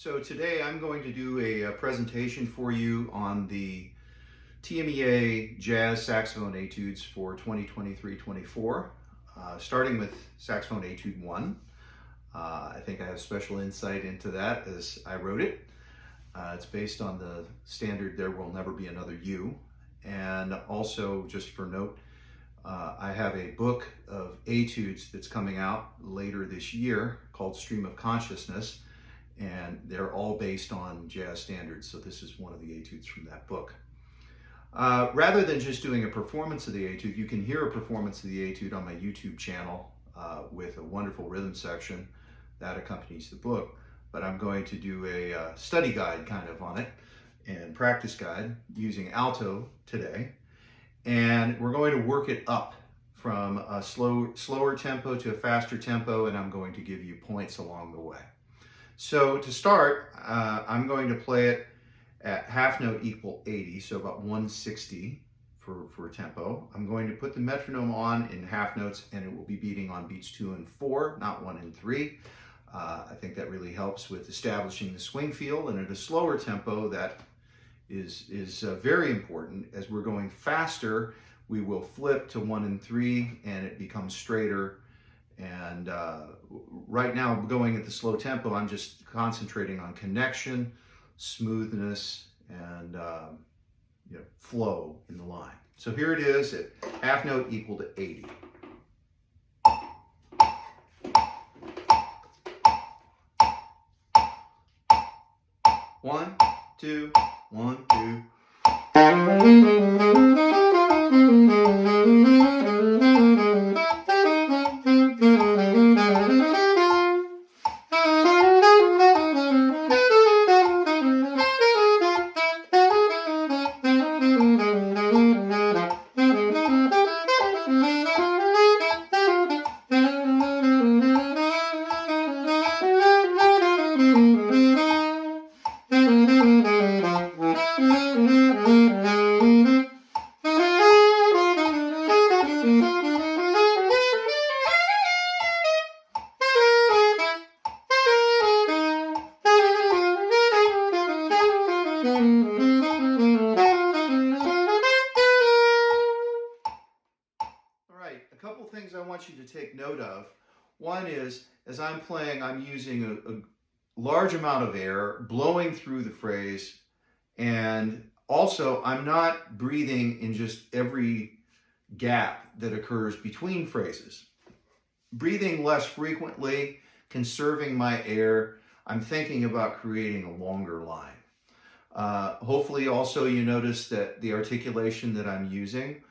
So today I'm going to do a presentation for you on the TMEA Jazz Saxophone Etudes for 2023-24, starting with Saxophone Etude 1. I think I have special insight into that as I wrote it. It's based on the standard There Will Never Be Another You. And also, just for note, I have a book of etudes that's coming out later this year called Stream of Consciousness, and they're all based on jazz standards. So this is one of the etudes from that book. Rather than just doing a performance of the etude, you can hear a performance of the etude on my YouTube channel with a wonderful rhythm section that accompanies the book. But I'm going to do a study guide kind of on it and practice guide using alto today. And we're going to work it up from a slower tempo to a faster tempo, and I'm going to give you points along the way. So to start, I'm going to play it at half note equal 80, so about 160 for tempo. I'm going to put the metronome on in half notes, and it will be beating on beats 2 and 4, not 1 and 3. I think that really helps with establishing the swing feel, and at a slower tempo that is very important. As we're going faster, we will flip to 1 and 3 and it becomes straighter. And right now, going at the slow tempo, I'm just concentrating on connection, smoothness, and flow in the line. So here it is at half note equal to 80. One, two, 1, 2. A couple things I want you to take note of. One is, as I'm playing, I'm using a large amount of air blowing through the phrase, and also I'm not breathing in just every gap that occurs between phrases. Breathing less frequently, conserving my air. I'm thinking about creating a longer line. Hopefully also you notice that the articulation that I'm using,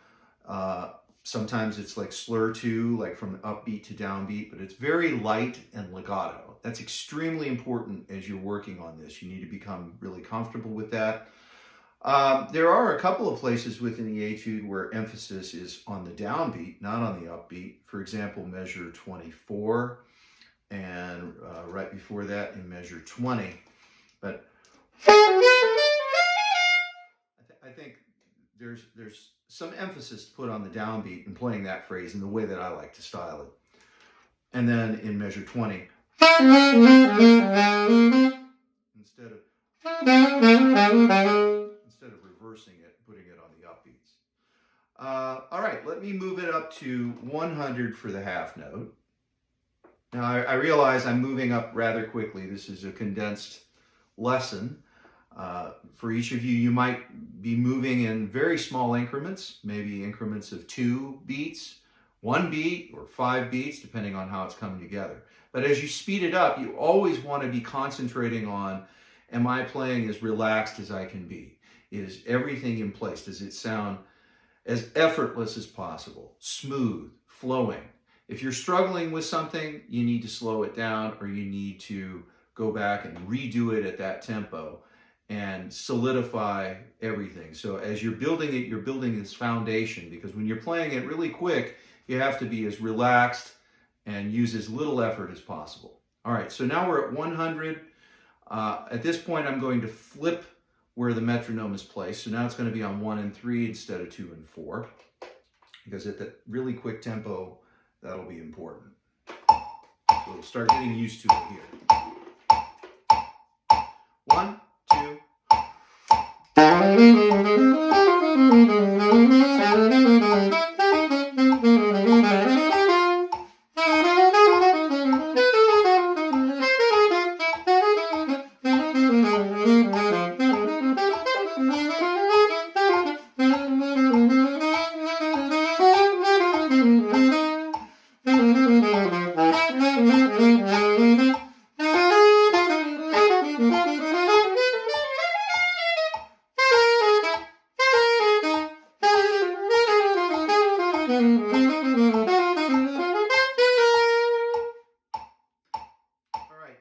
sometimes it's like slur two, like from upbeat to downbeat, but it's very light and legato. That's extremely important as you're working on this. You need to become really comfortable with that. There are a couple of places within the etude where emphasis is on the downbeat, not on the upbeat. For example, measure 24, and right before that in measure 20. But I think there's some emphasis to put on the downbeat in playing that phrase in the way that I like to style it. And then in measure 20, instead of reversing it, putting it on the upbeats. All right, let me move it up to 100 for the half note. Now I realize I'm moving up rather quickly. This is a condensed lesson. For each of you, you might be moving in very small increments, maybe increments of 2 beats, 1 beat, or 5 beats, depending on how it's coming together. But as you speed it up, you always want to be concentrating on, am I playing as relaxed as I can be? Is everything in place? Does it sound as effortless as possible? Smooth, flowing. If you're struggling with something, you need to slow it down, or you need to go back and redo it at that tempo and solidify everything. So as you're building it, you're building this foundation, because when you're playing it really quick, you have to be as relaxed and use as little effort as possible. All right, so now we're at 100. At this point, I'm going to flip where the metronome is placed. So now it's going to be on 1 and 3 instead of 2 and 4, because at that really quick tempo, that'll be important. So we'll start getting used to it here.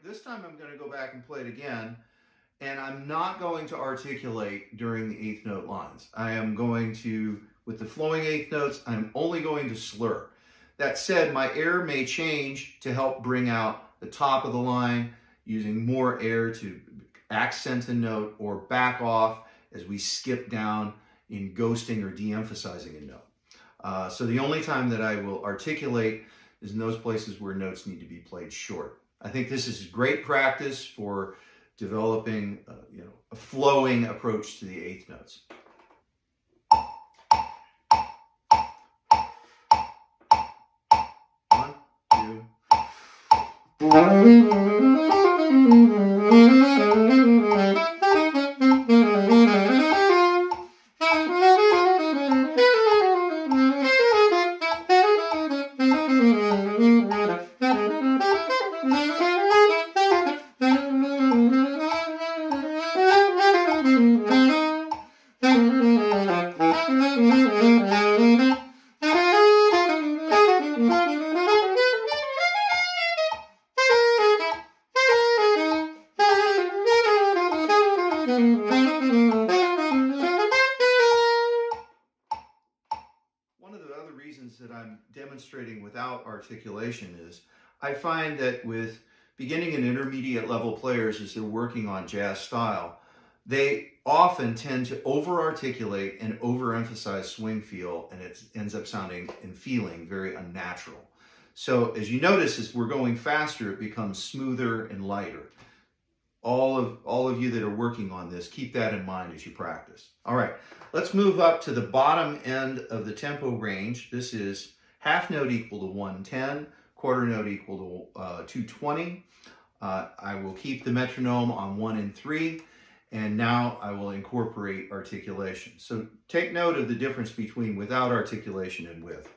This time I'm going to go back and play it again, and I'm not going to articulate during the eighth note lines. I am going to, with the flowing eighth notes, I'm only going to slur. That said, my air may change to help bring out the top of the line, using more air to accent a note or back off as we skip down in ghosting or de-emphasizing a note. So the only time that I will articulate is in those places where notes need to be played short. I think this is great practice for developing a flowing approach to the eighth notes. One, One of the other reasons that I'm demonstrating without articulation is I find that with beginning and intermediate level players, as they're working on jazz style, they often tend to over-articulate and overemphasize swing feel, and it ends up sounding and feeling very unnatural. So as you notice, as we're going faster, it becomes smoother and lighter. All of you that are working on this, keep that in mind as you practice. All right, let's move up to the bottom end of the tempo range. This is half note equal to 110, quarter note equal to 220. I will keep the metronome on 1 and 3, and now I will incorporate articulation. So take note of the difference between without articulation and with.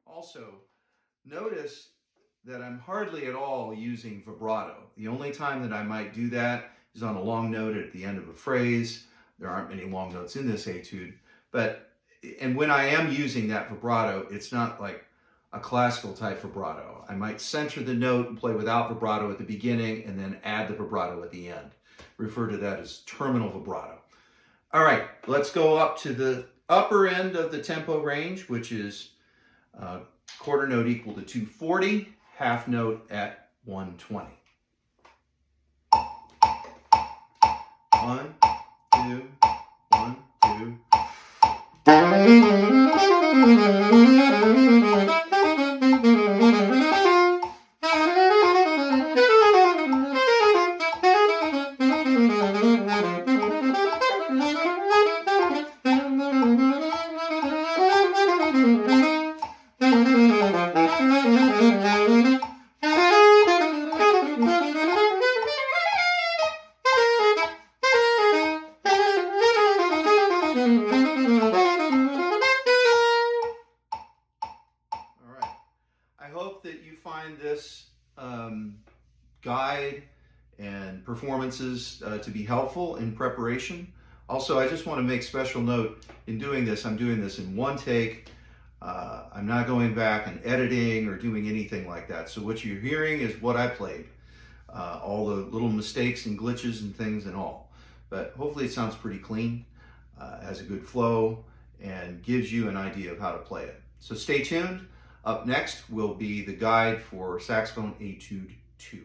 Also, notice that I'm hardly at all using vibrato. The only time that I might do that is on a long note at the end of a phrase. There aren't many long notes in this etude, and when I am using that vibrato, it's not like a classical type vibrato. I might center the note and play without vibrato at the beginning and then add the vibrato at the end. Refer to that as terminal vibrato. All right, let's go up to the upper end of the tempo range, which is quarter note equal to 240, half note at 120. 1, 2, 1, 2. I hope that you find this guide and performances to be helpful in preparation. Also, I just want to make special note in doing this, I'm doing this in one take. I'm not going back and editing or doing anything like that. So what you're hearing is what I played. All the little mistakes and glitches and things and all. But hopefully it sounds pretty clean, has a good flow, and gives you an idea of how to play it. So stay tuned. Up next will be the guide for Saxophone Etude 2.